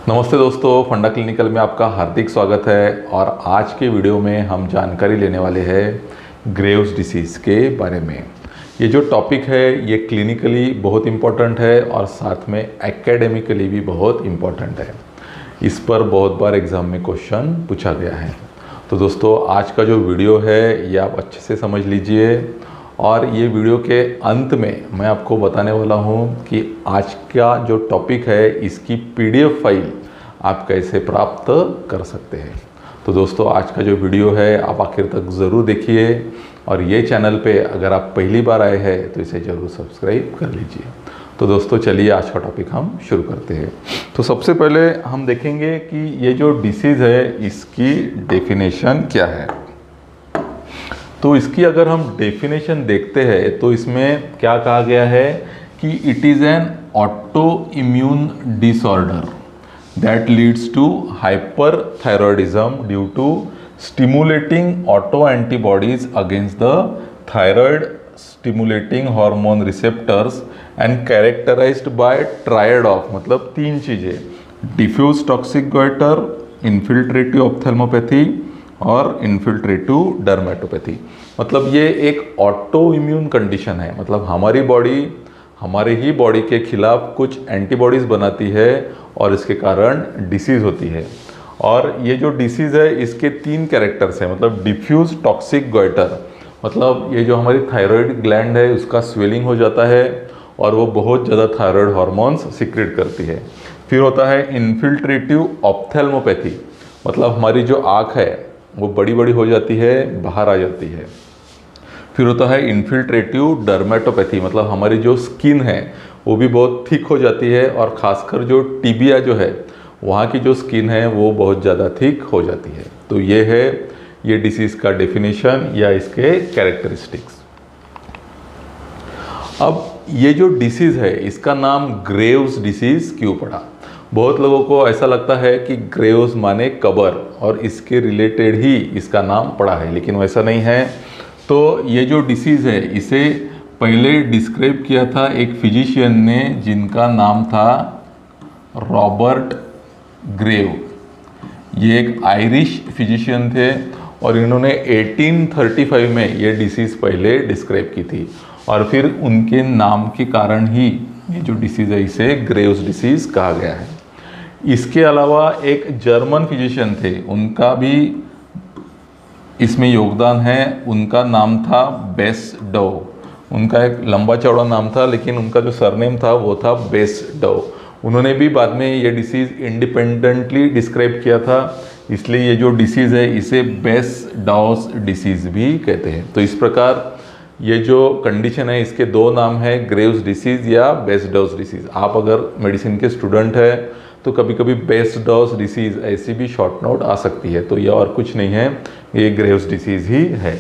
नमस्ते दोस्तों, फंडा क्लिनिकल में आपका हार्दिक स्वागत है। और आज के वीडियो में हम जानकारी लेने वाले हैं ग्रेव्स डिसीज़ के बारे में। ये जो टॉपिक है ये क्लिनिकली बहुत इम्पोर्टेंट है और साथ में एकेडमिकली भी बहुत इम्पोर्टेंट है। इस पर बहुत बार एग्ज़ाम में क्वेश्चन पूछा गया है। तो दोस्तों, आज का जो वीडियो है ये आप अच्छे से समझ लीजिए और ये वीडियो के अंत में मैं आपको बताने वाला हूँ कि आज का जो टॉपिक है इसकी PDF फाइल आप कैसे प्राप्त कर सकते हैं। तो दोस्तों, आज का जो वीडियो है आप आखिर तक ज़रूर देखिए और ये चैनल पे अगर आप पहली बार आए हैं तो इसे ज़रूर सब्सक्राइब कर लीजिए। तो दोस्तों, चलिए आज का टॉपिक हम शुरू करते हैं। तो सबसे पहले हम देखेंगे कि ये जो डिसीज़ है इसकी डेफिनेशन क्या है। तो इसकी अगर हम डेफिनेशन देखते हैं तो इसमें क्या कहा गया है कि it is an auto immune disorder that leads to hyperthyroidism due to stimulating auto antibodies against the thyroid stimulating hormone receptors and characterised by triad of, मतलब तीन चीज़ें, diffuse toxic goitre, infiltrative ophthalmopathy और infiltrative डर्मेटोपैथी। मतलब ये एक auto immune condition है, मतलब हमारी बॉडी हमारे ही बॉडी के खिलाफ कुछ एंटीबॉडीज़ बनाती है और इसके कारण डिसीज़ होती है। और ये जो डिसीज़ है इसके तीन कैरेक्टर्स हैं, मतलब डिफ्यूज टॉक्सिक गॉइटर, मतलब ये जो हमारी थायराइड ग्लैंड है उसका स्वेलिंग हो जाता है और वो बहुत ज़्यादा थायराइड हार्मोन्स सीक्रेट करती है। फिर होता है इन्फिल्ट्रेटिव ऑप्थेल्मोपैथी, मतलब हमारी जो आँख है वो बड़ी बड़ी हो जाती है, बाहर आ जाती है। फिर होता है इन्फिल्ट्रेटिव डर्मेटोपैथी, मतलब हमारी जो स्किन है वो भी बहुत थिक हो जाती है और ख़ासकर जो टिबिया जो है वहाँ की जो स्किन है वो बहुत ज़्यादा थिक हो जाती है। तो ये है ये डिसीज़ का डेफिनेशन या इसके कैरेक्टरिस्टिक्स। अब ये जो डिसीज़ है इसका नाम ग्रेव्स डिसीज़ क्यों पड़ा? बहुत लोगों को ऐसा लगता है कि ग्रेव्स माने कब्र और इसके रिलेटेड ही इसका नाम पड़ा है, लेकिन वैसा नहीं है। तो ये जो डिसीज़ है इसे पहले डिस्क्राइब किया था एक फिजिशियन ने जिनका नाम था रॉबर्ट ग्रेव। ये एक आयरिश फिजिशियन थे और इन्होंने 1835 में ये डिसीज़ पहले डिस्क्राइब की थी और फिर उनके नाम के कारण ही ये जो डिसीज़ है इसे ग्रेव्स डिसीज़ कहा गया है। इसके अलावा एक जर्मन फिजिशियन थे, उनका भी इसमें योगदान है। उनका नाम था बेसडो। उनका एक लंबा चौड़ा नाम था लेकिन उनका जो सरनेम था वो था बेसडो। उन्होंने भी बाद में ये डिसीज़ इंडिपेंडेंटली डिस्क्राइब किया था, इसलिए ये जो डिसीज़ है इसे बेसडॉस डिसीज़ भी कहते हैं। तो इस प्रकार ये जो कंडीशन है इसके दो नाम है, ग्रेव्स डिसीज़ या बेसडॉस डिसीज़। आप अगर मेडिसिन के स्टूडेंट है तो कभी कभी बेसडॉस डिसीज़ ऐसी भी शॉर्ट नोट आ सकती है। तो यह और कुछ नहीं है, ये ग्रेव्स डिसीज़ ही है।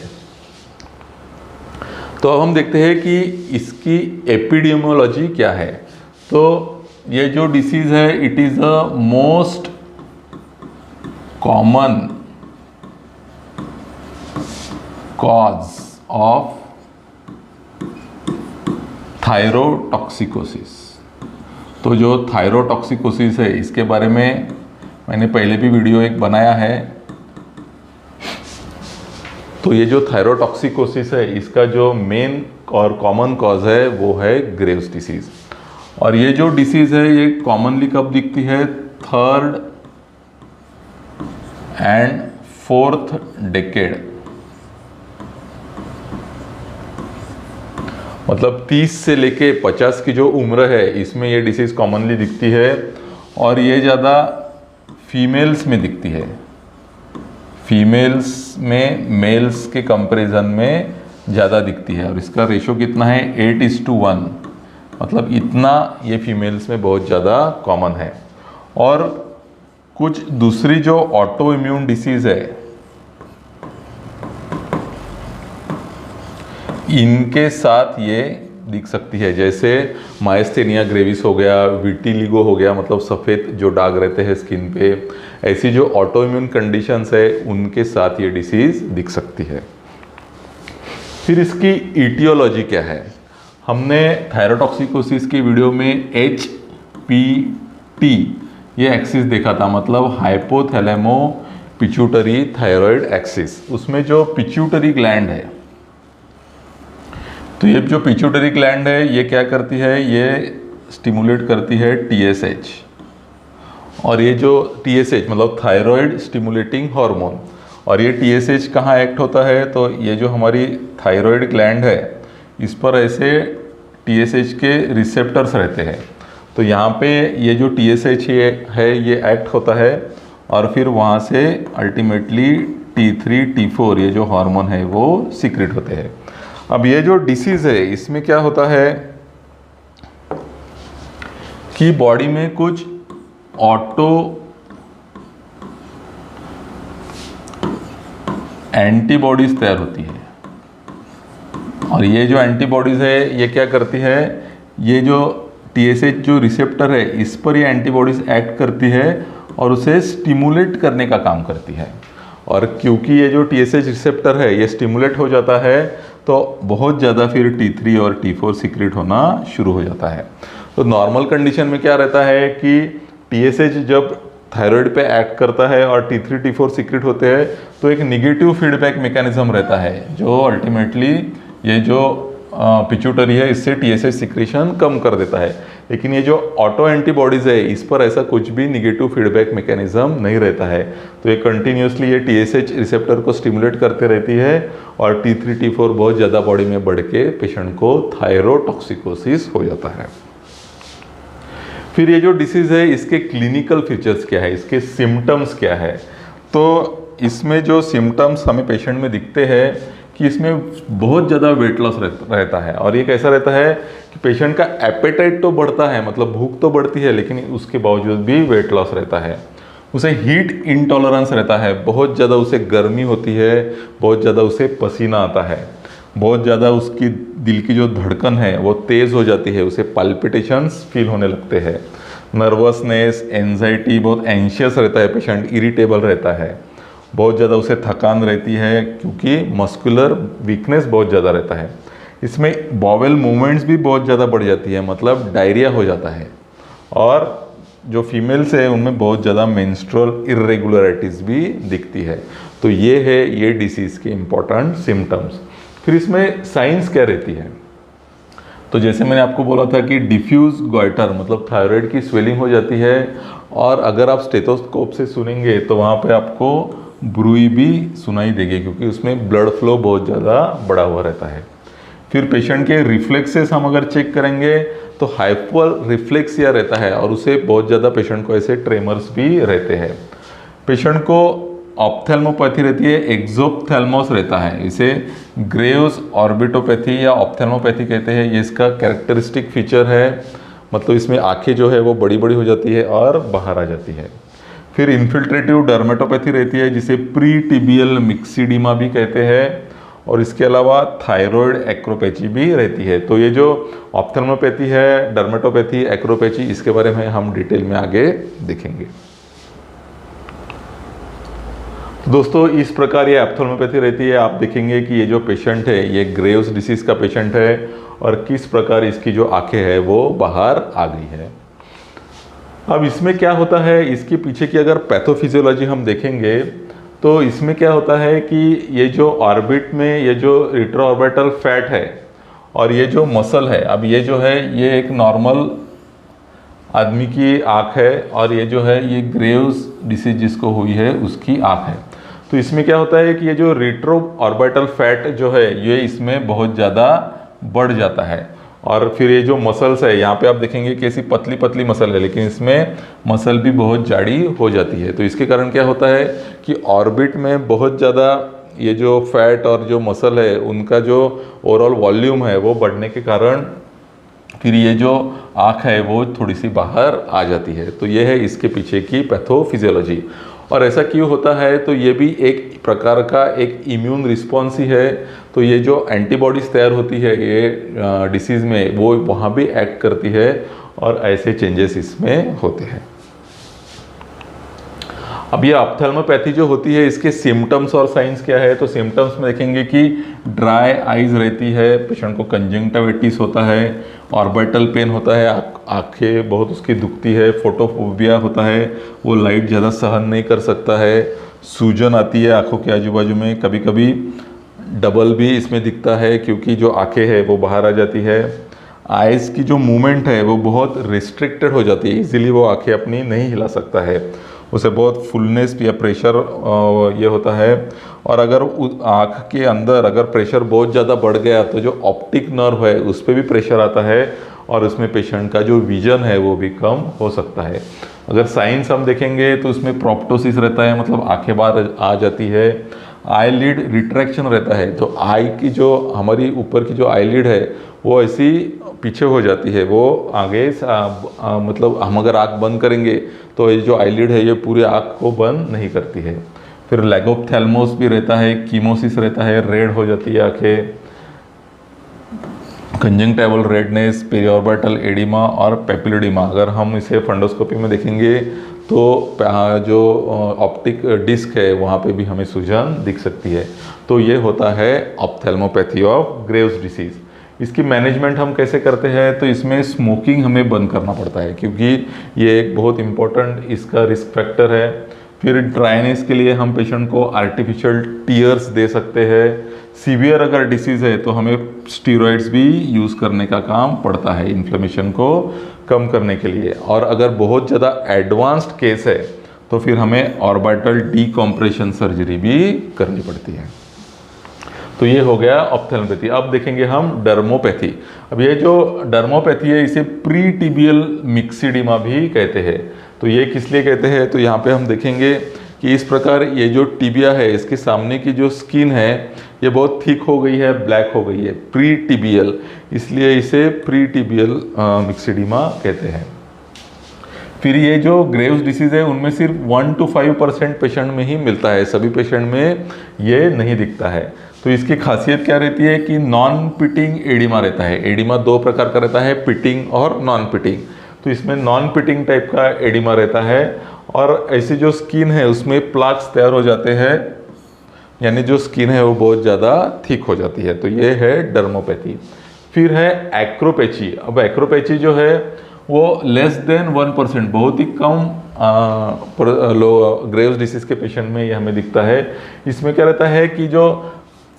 तो अब हम देखते हैं कि इसकी एपिडेमियोलॉजी क्या है। तो ये जो डिसीज़ है it is a most common cause of thyrotoxicosis. तो जो थायरोटॉक्सिकोसिस है इसके बारे में मैंने पहले भी वीडियो एक बनाया है। तो ये जो थायरोटॉक्सिकोसिस है इसका जो मेन और कॉमन कॉज है वो है ग्रेव्स डिसीज़। और ये जो डिसीज़ है ये कॉमनली कब दिखती है? 3rd and 4th डेकेड, मतलब 30 से लेके 50 की जो उम्र है इसमें ये डिसीज़ कॉमनली दिखती है और ये ज़्यादा फीमेल्स में दिखती है। फीमेल्स में मेल्स के कंपैरिजन में ज़्यादा दिखती है और इसका रेशो कितना है? 8:1, मतलब इतना ये फीमेल्स में बहुत ज़्यादा कॉमन है। और कुछ दूसरी जो ऑटो इम्यून डिसीज़ है इनके साथ ये दिख सकती है, जैसे माइस्थेनिया ग्रेविस हो गया, विटिलिगो हो गया, मतलब सफ़ेद जो दाग रहते हैं स्किन पे। ऐसी जो ऑटो इम्यून कंडीशंस है उनके साथ ये डिसीज़ दिख सकती है। फिर इसकी ईटियोलॉजी क्या है? हमने थायरोटॉक्सिकोसिस की वीडियो में HPT ये एक्सिस देखा था, मतलब हाइपोथैलेमो पिट्यूटरी थायराइड एक्सिस। उसमें जो पिट्यूटरी ग्लैंड है, तो ये जो पिट्यूटरी ग्लैंड है ये क्या करती है, ये स्टिमुलेट करती है TSH। और ये जो TSH मतलब थायराइड स्टिमुलेटिंग हार्मोन, और ये TSH कहाँ एक्ट होता है, तो ये जो हमारी थायराइड ग्लैंड है इस पर ऐसे TSH के रिसेप्टर्स रहते हैं। तो यहाँ पे ये जो TSH ये एक्ट होता है और फिर वहाँ से अल्टीमेटली T3 T4 ये जो हार्मोन है वो सीक्रेट होते हैं। अब ये जो डिसीज़ है इसमें क्या होता है कि बॉडी में कुछ ऑटो एंटीबॉडीज तैयार होती है, और ये जो एंटीबॉडीज़ है ये क्या करती है, ये जो TSH जो रिसेप्टर है इस पर ये एंटीबॉडीज़ एक्ट करती है और उसे स्टिमुलेट करने का काम करती है। और क्योंकि ये जो TSH रिसेप्टर है ये स्टिमुलेट हो जाता है तो बहुत ज़्यादा फिर T3 और T4 सीक्रेट होना शुरू हो जाता है। तो नॉर्मल कंडीशन में क्या रहता है कि TSH जब थायराइड पे एक्ट करता है और T3 T4 सीक्रेट होते हैं तो एक निगेटिव फीडबैक मैकेनिज्म रहता है जो अल्टीमेटली ये जो पिट्यूटरी है इससे TSH सिक्रेशन कम कर देता है। लेकिन ये जो ऑटो एंटीबॉडीज़ है इस पर ऐसा कुछ भी निगेटिव फीडबैक मैकेनिज्म नहीं रहता है, तो ये कंटिन्यूसली ये TSH रिसेप्टर को स्टिमुलेट करते रहती है और T3 T4 बहुत ज़्यादा बॉडी में बढ़ के पेशेंट को थायरोटॉक्सिकोसिस हो जाता है। फिर ये जो डिसीज़ है इसके क्लिनिकल फीचर्स क्या है, इसके सिम्टम्स क्या है, तो इसमें जो सिम्टम्स हमें पेशेंट में दिखते हैं कि इसमें बहुत ज़्यादा वेट लॉस रहता है। और ये कैसा रहता है कि पेशेंट का एपेटाइट तो बढ़ता है, मतलब भूख तो बढ़ती है, लेकिन उसके बावजूद भी वेट लॉस रहता है। उसे हीट इंटॉलरेंस रहता है, बहुत ज़्यादा उसे गर्मी होती है, बहुत ज़्यादा उसे पसीना आता है, बहुत ज़्यादा उसकी दिल की जो धड़कन है वो तेज़ हो जाती है, उसे पल्पिटेशंस फील होने लगते हैं, नर्वसनेस, एंजाइटी, बहुत एंशियस रहता है पेशेंट, इरिटेबल रहता है, बहुत ज़्यादा उसे थकान रहती है क्योंकि मस्कुलर वीकनेस बहुत ज़्यादा रहता है। इसमें बॉवेल मूवमेंट्स भी बहुत ज़्यादा बढ़ जाती है, मतलब डायरिया हो जाता है। और जो फीमेल्स है उनमें बहुत ज़्यादा मेंस्ट्रुअल इरेगुलरिटीज़ भी दिखती है। तो ये है ये डिसीज़ के इम्पोर्टेंट सिम्टम्स। फिर इसमें साइंस क्या रहती है, तो जैसे मैंने आपको बोला था कि डिफ्यूज गॉइटर मतलब थायराइड की स्वेलिंग हो जाती है, और अगर आप स्टेथोस्कोप से सुनेंगे तो वहाँ पे आपको ब्रूई भी सुनाई देगी क्योंकि उसमें ब्लड फ्लो बहुत ज़्यादा बढ़ा हुआ रहता है। फिर पेशेंट के रिफ्लेक्सेस हम अगर चेक करेंगे तो हाइपर रिफ्लेक्सिया रहता है और उसे बहुत ज़्यादा पेशेंट को ऐसे ट्रेमर्स भी रहते हैं। पेशेंट को ऑप्थेल्मोपैथी रहती है, एक्सोप्थेल्मोस रहता है, इसे ग्रेव्स ऑर्बिटोपैथी या ऑप्थेल्मोपैथी कहते हैं। ये इसका कैरेक्टरिस्टिक फीचर है, मतलब इसमें आंखें जो है वो बड़ी बड़ी हो जाती है और बाहर आ जाती है। फिर इन्फिल्ट्रेटिव डर्मेटोपैथी रहती है जिसे प्री टिबियल मिक्सिडीमा भी कहते हैं, और इसके अलावा थायराइड एक्रोपैथी भी रहती है। तो ये जो ऑप्थेल्मोपैथी है, डर्मेटोपैथी, एक्रोपैथी, इसके बारे में हम डिटेल में आगे देखेंगे। दोस्तों इस प्रकार ये ऑप्थेल्मोपैथी रहती है। आप देखेंगे कि ये जो पेशेंट है ये ग्रेव्स डिसीज़ का पेशेंट है और किस प्रकार इसकी जो आंखें हैं वो बाहर आ गई है। अब इसमें क्या होता है, इसके पीछे की अगर पैथोफिजियोलॉजी हम देखेंगे तो इसमें क्या होता है कि ये जो ऑर्बिट में ये जो रिट्रोऑर्बिटल फैट है और ये जो मसल है, अब ये जो है ये एक नॉर्मल आदमी की आँख है और ये जो है ये ग्रेव्स डिसीज जिसको हुई है उसकी आँख है। तो इसमें क्या होता है कि ये जो रिट्रो ऑर्बिटल फैट जो है ये इसमें बहुत ज़्यादा बढ़ जाता है, और फिर ये जो मसल्स है यहाँ पे आप देखेंगे कि ऐसी पतली पतली मसल है लेकिन इसमें मसल भी बहुत जाड़ी हो जाती है। तो इसके कारण क्या होता है कि ऑर्बिट में बहुत ज़्यादा ये जो फैट और जो मसल है उनका जो ओवरऑल वॉल्यूम है वो बढ़ने के कारण फिर ये जो आँख है वो थोड़ी सी बाहर आ जाती है। तो ये है इसके पीछे की पैथोफिजियोलॉजी। और ऐसा क्यों होता है, तो ये भी एक प्रकार का एक इम्यून रिस्पॉन्स ही है। तो ये जो एंटीबॉडीज़ तैयार होती है ये डिसीज़ में वो वहाँ भी एक्ट करती है और ऐसे चेंजेस इसमें होते हैं। अब ये ऑप्थेल्मोपैथी जो होती है इसके सिम्टम्स और साइंस क्या है, तो सिम्टम्स में देखेंगे कि ड्राई आइज रहती है, पेशेंट को कंजंक्टिविटिस होता है, ऑर्बिटल पेन होता है, आंखें बहुत उसकी दुखती है, फोटोफोबिया होता है, वो लाइट ज़्यादा सहन नहीं कर सकता है, सूजन आती है आंखों के आजू बाजू में, कभी कभी डबल भी इसमें दिखता है क्योंकि जो आंखें है वो बाहर आ जाती है। आइज़ की जो मूवमेंट है वो बहुत रिस्ट्रिक्टेड हो जाती है, इजीली वो आंखें अपनी नहीं हिला सकता है, उसे बहुत फुलनेस या प्रेशर ये होता है। और अगर आँख के अंदर अगर प्रेशर बहुत ज़्यादा बढ़ गया तो जो ऑप्टिक नर्व है उस पर भी प्रेशर आता है और उसमें पेशेंट का जो विजन है वो भी कम हो सकता है। अगर साइंस हम देखेंगे तो उसमें प्रोप्टोसिस रहता है, मतलब आंखें बाहर आ जाती है। आईलिड रिट्रैक्शन रहता है, तो आई की जो हमारी ऊपर की जो आईलिड है वो ऐसी पीछे हो जाती है, वो आगे मतलब हम अगर आँख बंद करेंगे तो ये जो आईलिड है ये पूरे आँख को बंद नहीं करती है। फिर लेगोप्थेल्मोस भी रहता है, कीमोसिस रहता है, रेड हो जाती है आँखें, कंजंक्टिवल रेडनेस, पेरिऑर्बिटल एडिमा और पेपिलोडिमा। अगर हम इसे फंडोस्कोपी में देखेंगे तो जो ऑप्टिक डिस्क है वहाँ पे भी हमें सूजन दिख सकती है। तो ये होता है ऑप्थेल्मोपैथी ऑफ ग्रेव्स डिसीज़। इसकी मैनेजमेंट हम कैसे करते हैं, तो इसमें स्मोकिंग हमें बंद करना पड़ता है क्योंकि ये एक बहुत इम्पोर्टेंट इसका रिस्क फैक्टर है। फिर ड्राइनेस के लिए हम पेशेंट को आर्टिफिशियल टीयर्स दे सकते हैं। सीवियर अगर डिसीज़ है तो हमें स्टीरॉइड्स भी यूज़ करने का काम पड़ता है इन्फ्लेमेशन को कम करने के लिए। और अगर बहुत ज़्यादा एडवांस्ड केस है तो फिर हमें ऑर्बिटल डीकॉम्प्रेशन सर्जरी भी करनी पड़ती है। तो ये हो गया ऑप्थेल्मोपैथी। अब देखेंगे हम डर्मोपैथी। अब ये जो डर्मोपैथी है इसे प्री टिबियल मिक्सिडिमा भी कहते हैं। तो ये किस लिए कहते हैं, तो यहाँ पे हम देखेंगे कि इस प्रकार ये जो टिबिया है इसके सामने की जो स्किन है ये बहुत थिक हो गई है, ब्लैक हो गई है, प्री टिबियल, इसलिए इसे प्री टिबियल मिक्सिडिमा कहते हैं। फिर ये जो ग्रेव्स डिसीज़ है उनमें सिर्फ 1 to 5% पेशेंट में ही मिलता है, सभी पेशेंट में ये नहीं दिखता है। तो इसकी खासियत क्या रहती है कि नॉन पिटिंग एडिमा रहता है। एडिमा दो प्रकार का रहता है, पिटिंग और नॉन पिटिंग। तो इसमें नॉन पिटिंग टाइप का एडिमा रहता है और ऐसी जो स्किन है उसमें प्लाक्स तैयार हो जाते हैं, यानी जो स्किन है वो बहुत ज़्यादा थिक हो जाती है। तो ये है डर्मोपैथी। फिर है एक्रोपैची। अब एक्रोपैची जो है वो लेस देन 1%, बहुत ही कम ग्रेव्स डिसीज़ के पेशेंट में ये हमें दिखता है। इसमें क्या रहता है कि जो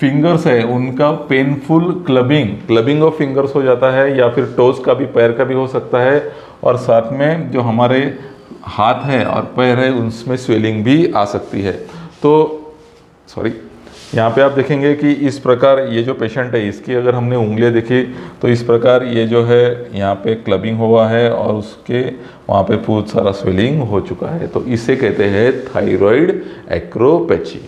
फिंगर्स है उनका पेनफुल क्लबिंग ऑफ फिंगर्स हो जाता है, या फिर टोज का भी, पैर का भी हो सकता है, और साथ में जो हमारे हाथ है और पैर है उसमें स्वेलिंग भी आ सकती है। तो यहाँ पे आप देखेंगे कि इस प्रकार ये जो पेशेंट है इसकी अगर हमने उंगलियां देखी तो इस प्रकार ये जो है यहाँ पे क्लबिंग हुआ है और उसके वहाँ पे बहुत सारा स्वेलिंग हो चुका है। तो इसे कहते हैं थायराइड एक्रोपैची।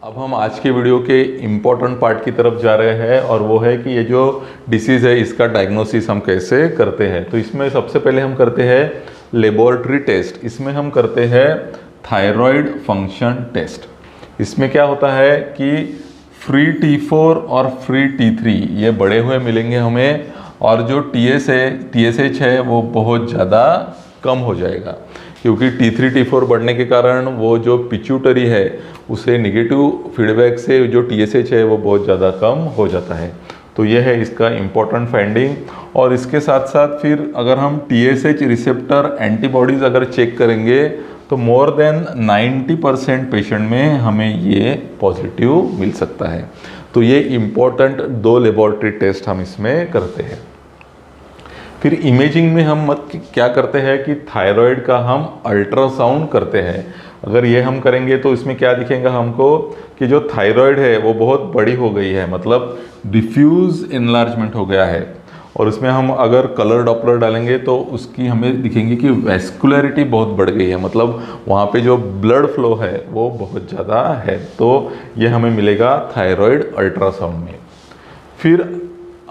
अब हम आज के वीडियो के इम्पोर्टेंट पार्ट की तरफ जा रहे हैं और वो है कि ये जो डिसीज़ है इसका डायग्नोसिस हम कैसे करते हैं। तो इसमें सबसे पहले हम करते हैं लेबोरेटरी टेस्ट। इसमें हम करते हैं थायराइड फंक्शन टेस्ट। इसमें क्या होता है कि फ्री T4 और फ्री T3 ये बढ़े हुए मिलेंगे हमें, और जो TSH है वो बहुत ज़्यादा कम हो जाएगा, क्योंकि T3 T4 बढ़ने के कारण वो जो पिट्यूटरी है उसे निगेटिव फीडबैक से जो TSH है वो बहुत ज़्यादा कम हो जाता है। तो ये है इसका इम्पोर्टेंट फाइंडिंग। और इसके साथ साथ फिर अगर हम TSH रिसेप्टर एंटीबॉडीज़ अगर चेक करेंगे तो मोर देन 90% पेशेंट में हमें ये पॉजिटिव मिल सकता है। तो ये इम्पोर्टेंट 2 लेबोरेटरी टेस्ट हम इसमें करते हैं। फिर इमेजिंग में हम क्या करते हैं कि थायराइड का हम अल्ट्रासाउंड करते हैं। अगर ये हम करेंगे तो इसमें क्या दिखेगा हमको कि जो थायराइड है वो बहुत बड़ी हो गई है, मतलब डिफ्यूज एनलार्जमेंट हो गया है। और उसमें हम अगर कलर डॉपलर डालेंगे तो उसकी हमें दिखेंगे कि वैस्कुलरिटी बहुत बढ़ गई है, मतलब वहाँ पे जो ब्लड फ्लो है वो बहुत ज़्यादा है। तो ये हमें मिलेगा थायराइड अल्ट्रासाउंड में। फिर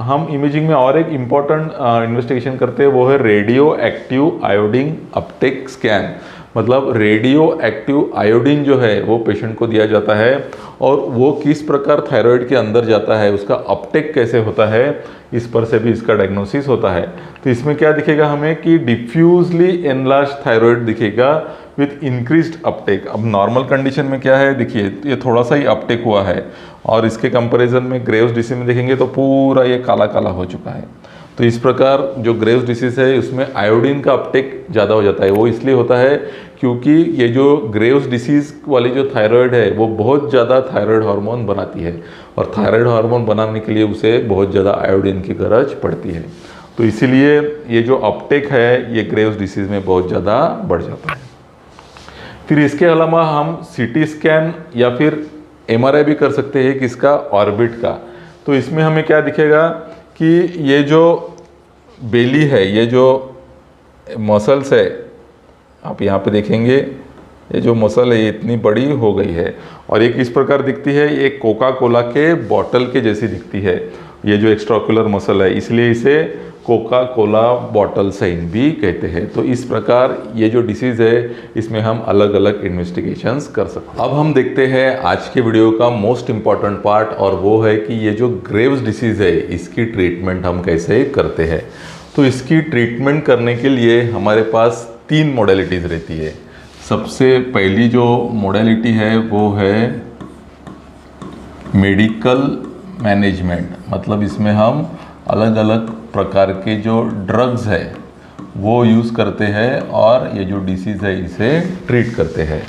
हम इमेजिंग में और एक इम्पॉर्टेंट इन्वेस्टिगेशन करते हैं, वो है radio active iodine Uptake scan. मतलब रेडियो एक्टिव आयोडीन जो है वो पेशेंट को दिया जाता है और वो किस प्रकार थायराइड के अंदर जाता है, उसका अपटेक कैसे होता है, इस पर से भी इसका डायग्नोसिस होता है। तो इसमें क्या दिखेगा हमें कि डिफ्यूजली एनलार्ज थायराइड दिखेगा विथ इंक्रीज्ड अपटेक। अब नॉर्मल कंडीशन में क्या है, देखिए ये थोड़ा सा ही अपटेक हुआ है, और इसके कंपैरिजन में ग्रेव्स डिसीज में देखेंगे तो पूरा ये काला काला हो चुका है। तो इस प्रकार जो ग्रेव्स डिसीज़ है उसमें आयोडीन का अपटेक ज़्यादा हो जाता है। वो इसलिए होता है क्योंकि ये जो ग्रेव्स डिसीज़ वाली जो थायराइड है वो बहुत ज़्यादा थायराइड हार्मोन बनाती है, और थायराइड हार्मोन बनाने के लिए उसे बहुत ज़्यादा आयोडीन की गरज पड़ती है। तो इसीलिए ये जो अपटेक है ये ग्रेव्स डिसीज़ में बहुत ज़्यादा बढ़ जाता है। फिर इसके अलावा हम सीटी स्कैन या फिर एमआरआई भी कर सकते हैं किसका, ऑर्बिट का। तो इसमें हमें क्या दिखेगा कि ये जो बेली है, ये जो मसल्स है, आप यहाँ पे देखेंगे ये जो मसल है ये इतनी बड़ी हो गई है और एक इस प्रकार दिखती है, ये कोका कोला के बॉटल के जैसी दिखती है ये जो एक्स्ट्राओक्युलर मसल है, इसलिए इसे कोका कोला बॉटल साइन भी कहते हैं। तो इस प्रकार ये जो डिसीज़ है इसमें हम अलग अलग इन्वेस्टिगेशंस कर सकते हैं। अब हम देखते हैं आज के वीडियो का मोस्ट इम्पॉर्टेंट पार्ट, और वो है कि ये जो ग्रेव्स डिसीज़ है इसकी ट्रीटमेंट हम कैसे करते हैं। तो इसकी ट्रीटमेंट करने के लिए हमारे पास 3 मॉडलिटीज़ रहती है। सबसे पहली जो मॉडलिटी है वो है मेडिकल मैनेजमेंट, मतलब इसमें हम अलग अलग प्रकार के जो ड्रग्स है वो यूज़ करते हैं और ये जो डिसीज़ है इसे ट्रीट करते हैं।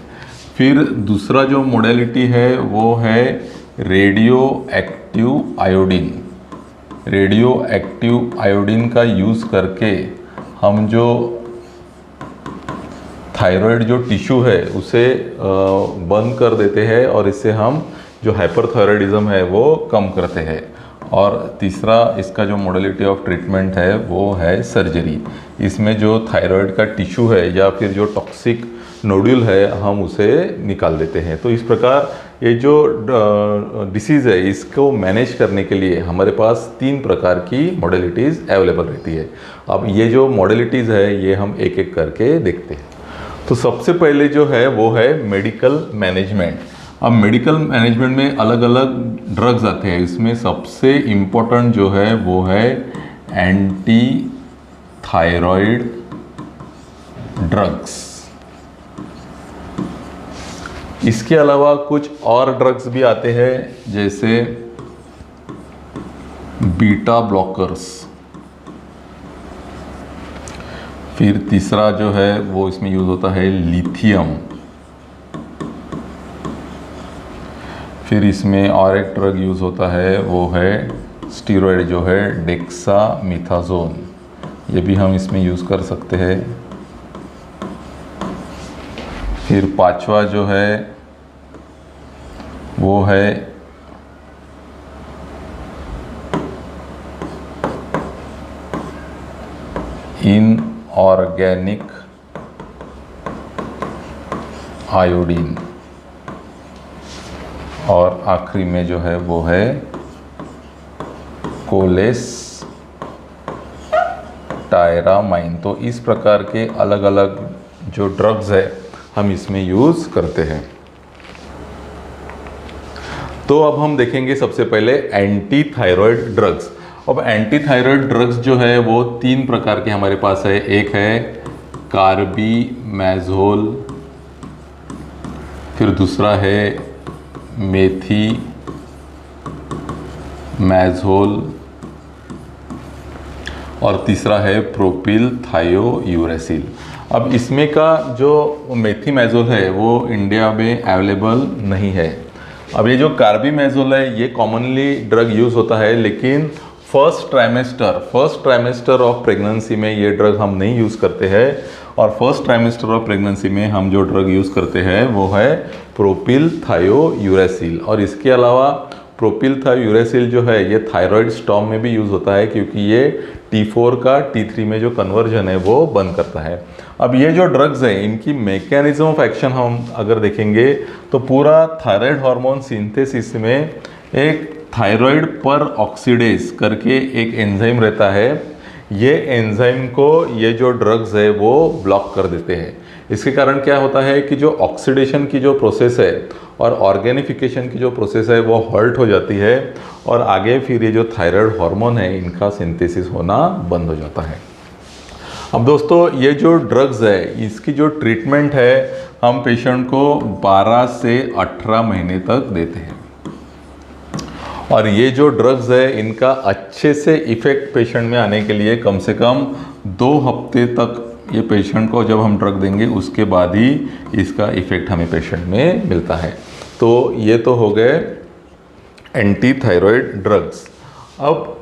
फिर दूसरा जो मॉडलिटी है वो है radio active iodine. Radio active iodine का यूज़ करके हम जो थायराइड जो टिश्यू है उसे बंद कर देते हैं और इससे हम जो हाइपरथायराइडिज्म है वो कम करते हैं। और तीसरा इसका जो मॉडलिटी ऑफ ट्रीटमेंट है वो है सर्जरी। इसमें जो थायराइड का टिश्यू है या फिर जो टॉक्सिक नोड्यूल है हम उसे निकाल देते हैं। तो इस प्रकार ये जो डिसीज़ है इसको मैनेज करने के लिए हमारे पास 3 प्रकार की मॉडलिटीज़ अवेलेबल रहती है। अब ये जो मॉडलिटीज़ है ये हम एक एक करके देखते हैं। तो सबसे पहले जो है वो है मेडिकल मैनेजमेंट। अब मेडिकल मैनेजमेंट में अलग अलग ड्रग्स आते हैं। इसमें सबसे इम्पोर्टेंट जो है वो है एंटी थायराइड ड्रग्स। इसके अलावा कुछ और ड्रग्स भी आते हैं जैसे बीटा ब्लॉकर्स। फिर तीसरा जो है वो इसमें यूज़ होता है लिथियम। फिर इसमें और एक ड्रग यूज़ होता है वो है स्टीरॉयड जो है डेक्सामेथासोन, ये भी हम इसमें यूज़ कर सकते हैं। फिर पांचवा जो है वो है इनऑर्गेनिक आयोडीन, और आखिरी में जो है वो है कोलेस्टायरामाइन। तो इस प्रकार के अलग अलग जो ड्रग्स है हम इसमें यूज़ करते हैं। तो अब हम देखेंगे सबसे पहले एंटी थायराइड ड्रग्स। अब एंटी थायराइड ड्रग्स जो है वो 3 प्रकार के हमारे पास है। एक है कार्बीमेज़ोल, फिर दूसरा है मेथीमेज़ोल और तीसरा है प्रोपिल थायोयूरेसिल। अब इसमें का जो मेथीमेज़ोल है वो इंडिया में अवेलेबल नहीं है। अब ये जो कार्बीमेज़ोल है ये कॉमनली ड्रग यूज़ होता है, लेकिन फर्स्ट ट्राइमेस्टर ऑफ प्रेगनेंसी में ये ड्रग हम नहीं यूज़ करते हैं। और फर्स्ट ट्राइमेस्टर ऑफ प्रेगनेंसी में हम जो ड्रग यूज़ करते हैं वो है प्रोपिल थायोयूरेसिल। और इसके अलावा प्रोपिल थायोयूरेसिल जो है ये थायराइड स्टॉर्म में भी यूज़ होता है, क्योंकि ये T4 का T3 में जो कन्वर्जन है वो बंद करता है। अब ये जो ड्रग्स हैं इनकी मैकेनिज्म ऑफ एक्शन हम अगर देखेंगे तो पूरा थायराइड हार्मोन सिंथेसिस में एक थायराइड पर ऑक्सीडेज करके एक एंजाइम रहता है, ये एंजाइम को ये जो ड्रग्स है वो ब्लॉक कर देते हैं। इसके कारण क्या होता है कि जो ऑक्सीडेशन की जो प्रोसेस है और ऑर्गेनिफिकेशन की जो प्रोसेस है वो हॉल्ट हो जाती है, और आगे फिर ये जो थायराइड हार्मोन है इनका सिंथेसिस होना बंद हो जाता है। अब दोस्तों ये जो ड्रग्स है इसकी जो ट्रीटमेंट है हम पेशेंट को 12 से 18 महीने तक देते हैं। और ये जो ड्रग्स है इनका अच्छे से इफ़ेक्ट पेशेंट में आने के लिए कम से कम 2 हफ्ते तक ये पेशेंट को जब हम ड्रग देंगे उसके बाद ही इसका इफ़ेक्ट हमें पेशेंट में मिलता है। तो ये तो हो गए एंटी थायराइड ड्रग्स। अब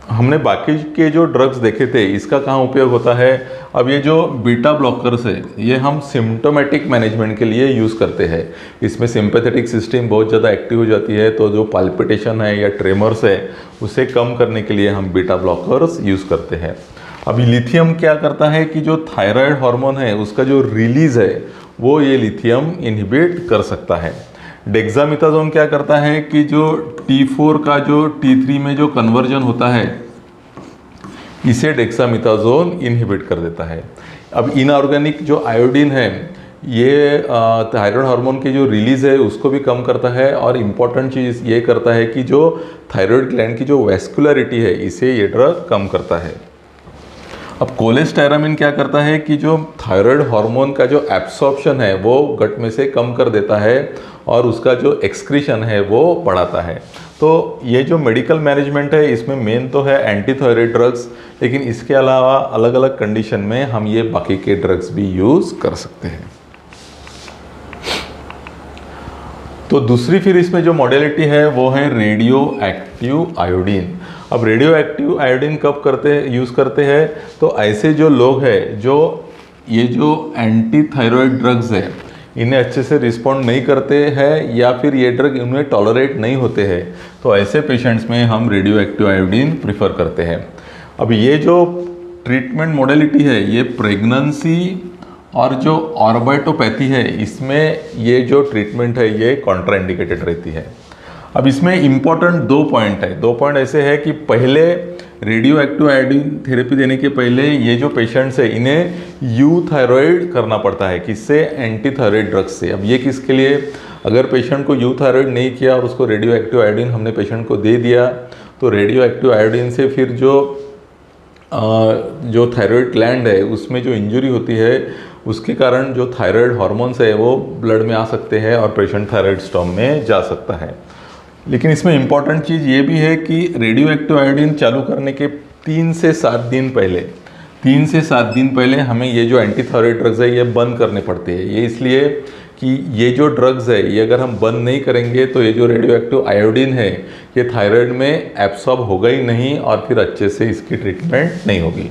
हमने बाकी के जो ड्रग्स देखे थे इसका कहाँ उपयोग होता है। अब ये जो बीटा ब्लॉकर्स है ये हम सिम्टोमेटिक मैनेजमेंट के लिए यूज़ करते हैं। इसमें सिंपैथेटिक सिस्टम बहुत ज़्यादा एक्टिव हो जाती है, तो जो पाल्पिटेशन है या ट्रेमर्स है उसे कम करने के लिए हम बीटा ब्लॉकर्स यूज़ करते हैं। अभी लिथियम क्या करता है कि जो थायराइड हार्मोन है उसका जो रिलीज़ है वो ये लिथियम इनहिबिट कर सकता है। डेक्सामेथासोन क्या करता है कि जो T4 का जो T3 में जो कन्वर्जन होता है इसे डेक्सामेथासोन इनहिबिट कर देता है। अब इनऑर्गेनिक जो आयोडीन है ये थायराइड हार्मोन की जो रिलीज़ है उसको भी कम करता है, और इम्पॉर्टेंट चीज़ ये करता है कि जो थायराइड ग्लैंड की जो वैस्कुलरिटी है इसे ये ड्रग कम करता है। अब कोलेस्टेरामिन क्या करता है कि जो थायराइड हार्मोन का जो एब्सॉर्प्शन है वो गट में से कम कर देता है और उसका जो एक्सक्रीशन है वो बढ़ाता है। तो ये जो मेडिकल मैनेजमेंट है इसमें मेन तो है एंटी थायराइड ड्रग्स, लेकिन इसके अलावा अलग अलग कंडीशन में हम ये बाकी के ड्रग्स भी यूज़ कर सकते हैं। तो दूसरी फिर इसमें जो मॉडलिटी है वो है रेडियो एक्टिव आयोडीन। अब रेडियो एक्टिव आयोडीन कब यूज़ करते हैं, तो ऐसे जो लोग हैं जो ये जो एंटी थायराइड ड्रग्स है इन्हें अच्छे से रिस्पॉन्ड नहीं करते हैं या फिर ये ड्रग इन्हें टॉलरेट नहीं होते हैं, तो ऐसे पेशेंट्स में हम रेडियो एक्टिव आयोडीन प्रिफर करते हैं। अब ये जो ट्रीटमेंट मॉडलिटी है ये प्रेगनेंसी और जो ऑर्बिटोपैथी है इसमें ये जो ट्रीटमेंट है ये कॉन्ट्राइंडिकेटेड रहती है। अब इसमें इम्पॉर्टेंट 2 पॉइंट है। 2 पॉइंट ऐसे है कि पहले रेडियो एक्टिव आयोडीन थेरेपी देने के पहले ये जो पेशेंट्स है इन्हें यूथायरॉइड करना पड़ता है, किससे, एंटी थायराइड ड्रग्स से। अब ये किसके लिए, अगर पेशेंट को यूथायरॉइड नहीं किया और उसको रेडियो एक्टिव आयोडीन हमने पेशेंट को दे दिया तो रेडियो एक्टिव आयोडीन से फिर जो थायराइड ग्लैंड है उसमें जो इंजरी होती है उसके कारण जो थायराइड हार्मोन्स है वो ब्लड में आ सकते हैं और पेशेंट थायराइड स्टॉर्म में जा सकता है। लेकिन इसमें इम्पॉर्टेंट चीज़ ये भी है कि रेडियो एक्टिव आयोडीन चालू करने के 3 से 7 दिन पहले हमें ये जो एंटी थायराइड ड्रग्स है ये बंद करने पड़ते हैं। ये इसलिए कि ये जो ड्रग्स है ये अगर हम बंद नहीं करेंगे तो ये जो रेडियो एक्टिव आयोडीन है ये थायराइड में एब्सॉर्ब होगा ही नहीं और फिर अच्छे से इसकी ट्रीटमेंट नहीं होगी।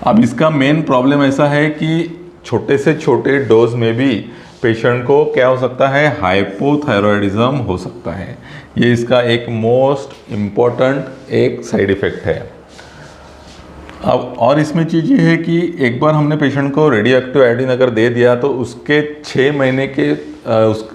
अब इसका मेन प्रॉब्लम ऐसा है कि छोटे से छोटे डोज में भी पेशेंट को क्या हो सकता है, हाइपोथायरॉयडिज्म हो सकता है। ये इसका एक मोस्ट इम्पॉर्टेंट एक साइड इफ़ेक्ट है। अब और इसमें चीज़ ये है कि एक बार हमने पेशेंट को रेडियो एक्टिव आयोडीन अगर दे दिया तो उसके 6 महीने के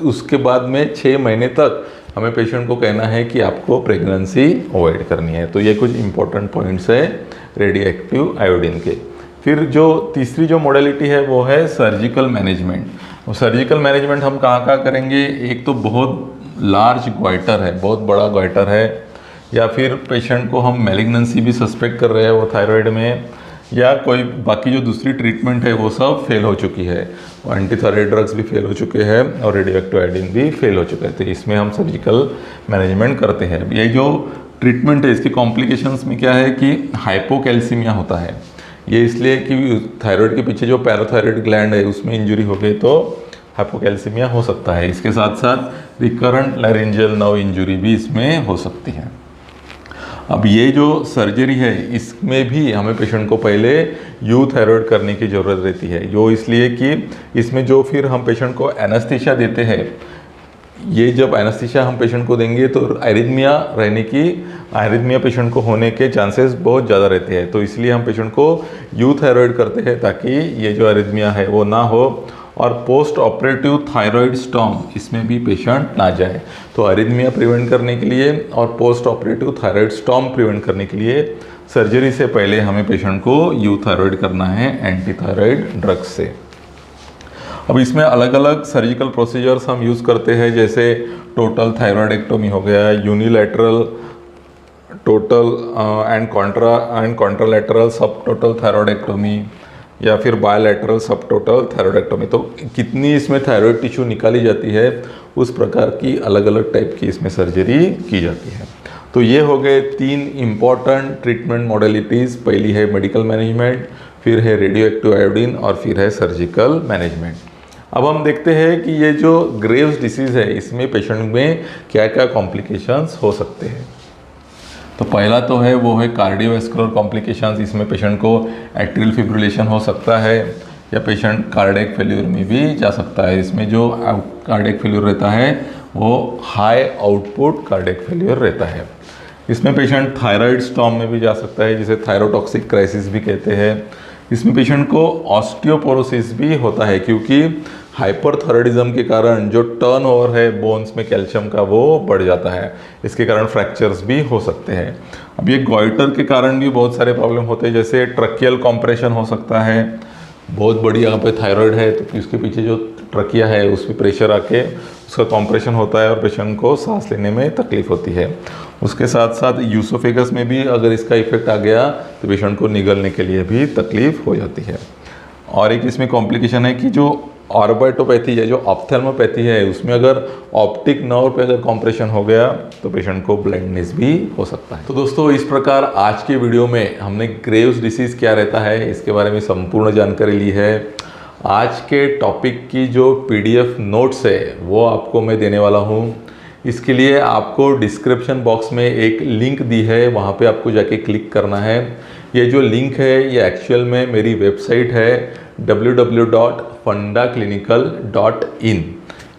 उसके बाद में 6 महीने तक हमें पेशेंट को कहना है कि आपको प्रेगनेंसी अवॉइड करनी है। तो ये कुछ इंपॉर्टेंट पॉइंट्स है रेडियो एक्टिव आयोडीन के। फिर जो तीसरी जो मॉडलिटी है वो है सर्जिकल मैनेजमेंट। और सर्जिकल मैनेजमेंट हम कहाँ करेंगे, एक तो बहुत लार्ज गॉइटर है, बहुत बड़ा गॉइटर है, या फिर पेशेंट को हम मैलिग्नेंसी भी सस्पेक्ट कर रहे हैं वो थायराइड में, या कोई बाकी जो दूसरी ट्रीटमेंट है वो सब फेल हो चुकी है, वो एंटी थायराइड ड्रग्स भी फेल हो चुके हैं और रेडियो एक्टिव आयोडीन भी फेल हो चुके हैं। तो इसमें हम सर्जिकल मैनेजमेंट करते हैं। ये जो ट्रीटमेंट है इसकी कॉम्प्लिकेशंस में क्या है कि हाइपोकैल्सीमिया होता है। ये इसलिए कि थायराइड के पीछे जो पैराथायराइड ग्लैंड है उसमें इंजरी हो गई तो हाइपोकैल्सीमिया हो सकता है। इसके साथ साथ रिकरेंट लैरिंजियल नर्व इंजरी भी इसमें हो सकती है। अब ये जो सर्जरी है इसमें भी हमें पेशेंट को पहले यूथायरॉइड करने की ज़रूरत रहती है, जो इसलिए कि इसमें जो फिर हम पेशेंट को एनेस्थीसिया देते हैं, ये जब एनेस्थीसिया हम पेशेंट को देंगे तो आयरिथमिया पेशेंट को होने के चांसेस बहुत ज़्यादा रहते हैं। तो इसलिए हम पेशेंट को यूथायरॉइड करते हैं ताकि ये जो आयरिथमिया है वो ना हो और पोस्ट ऑपरेटिव थायराइड स्टॉर्म इसमें भी पेशेंट ना जाए। तो आयरिथमिया प्रिवेंट करने के लिए और post operative thyroid storm prevent करने के लिए सर्जरी से पहले हमें पेशेंट को यूथायरॉइड करना है एंटी थायराइड ड्रग्स से। अब इसमें अलग अलग सर्जिकल प्रोसीजर्स हम यूज़ करते हैं, जैसे टोटल थायरॉइडेक्टोमी हो गया, यूनिलैटरल टोटल एंड कॉन्ट्रालैटरल सब टोटल थायरॉइडेक्टोमी, या फिर बायलैटरल सबटोटल थायरॉयडेक्टोमी। तो कितनी इसमें थायराइड टिश्यू निकाली जाती है, उस प्रकार की अलग अलग टाइप की इसमें सर्जरी की जाती है। तो ये हो गए 3 इम्पॉर्टेंट ट्रीटमेंट मॉडलिटीज़। पहली है मेडिकल मैनेजमेंट, फिर है रेडियो एक्टिव आयोडीन और फिर है सर्जिकल मैनेजमेंट। अब हम देखते हैं कि ये जो ग्रेव्स डिसीज़ है इसमें पेशेंट में क्या क्या कॉम्प्लिकेशंस हो सकते हैं। तो पहला तो है वो है कार्डियोवैस्कुलर कॉम्प्लिकेशंस। इसमें पेशेंट को एट्रियल फिब्रिलेशन हो सकता है या पेशेंट कार्डियक फेल्यूर में भी जा सकता है। इसमें जो कार्डियक फेल्यूर रहता है वो हाई आउटपुट कार्डियक फेल्यूर रहता है। इसमें पेशेंट थायराइड स्टॉर्म में भी जा सकता है, जिसे थायरोटॉक्सिक क्राइसिस भी कहते हैं। इसमें पेशेंट को ऑस्टियोपोरोसिस भी होता है, क्योंकि हाइपरथायराइडिज्म के कारण जो टर्नओवर है बोन्स में कैल्शियम का वो बढ़ जाता है। इसके कारण फ्रैक्चर्स भी हो सकते हैं। अब ये गॉइटर के कारण भी बहुत सारे प्रॉब्लम होते हैं, जैसे ट्रकियल कॉम्प्रेशन हो सकता है। बहुत बड़ी यहाँ पे थायराइड है तो उसके पीछे जो ट्रकिया है उस पर प्रेशर आके उसका कॉम्प्रेशन होता है और पेशेंट को सांस लेने में तकलीफ होती है। उसके साथ साथ यूसोफेगस में भी अगर इसका इफेक्ट आ गया तो पेशेंट को निगलने के लिए भी तकलीफ हो जाती है। और एक इसमें कॉम्प्लिकेशन है कि जो ऑर्बिटोपैथी है, जो ऑप्थेल्मोपैथी है, उसमें अगर ऑप्टिक नर्व पे अगर कॉम्प्रेशन हो गया तो पेशेंट को ब्लाइंडनेस भी हो सकता है। तो दोस्तों, इस प्रकार आज के वीडियो में हमने ग्रेव्स डिसीज़ क्या रहता है इसके बारे में संपूर्ण जानकारी ली है। आज के टॉपिक की जो PDF नोट्स है वो आपको मैं देने वाला हूँ। इसके लिए आपको डिस्क्रिप्शन बॉक्स में एक लिंक दी है, वहाँ पे आपको जाके क्लिक करना है। ये जो लिंक है ये एक्चुअल में मेरी वेबसाइट है www.fundaclinical.in।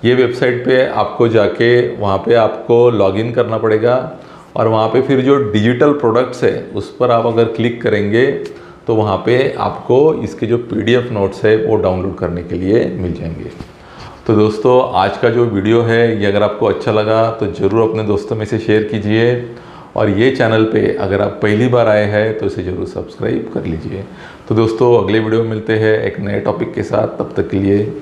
ये वेबसाइट पे आपको जाके वहाँ पे आपको लॉगिन करना पड़ेगा और वहाँ पे फिर जो डिजिटल प्रोडक्ट्स है उस पर आप अगर क्लिक करेंगे तो वहाँ पे आपको इसके जो PDF नोट्स है वो डाउनलोड करने के लिए मिल जाएंगे। तो दोस्तों, आज का जो वीडियो है ये अगर आपको अच्छा लगा तो ज़रूर अपने दोस्तों में से शेयर कीजिए और ये चैनल पे अगर आप पहली बार आए हैं तो इसे ज़रूर सब्सक्राइब कर लीजिए। तो दोस्तों, अगले वीडियो में मिलते हैं एक नए टॉपिक के साथ। तब तक के लिए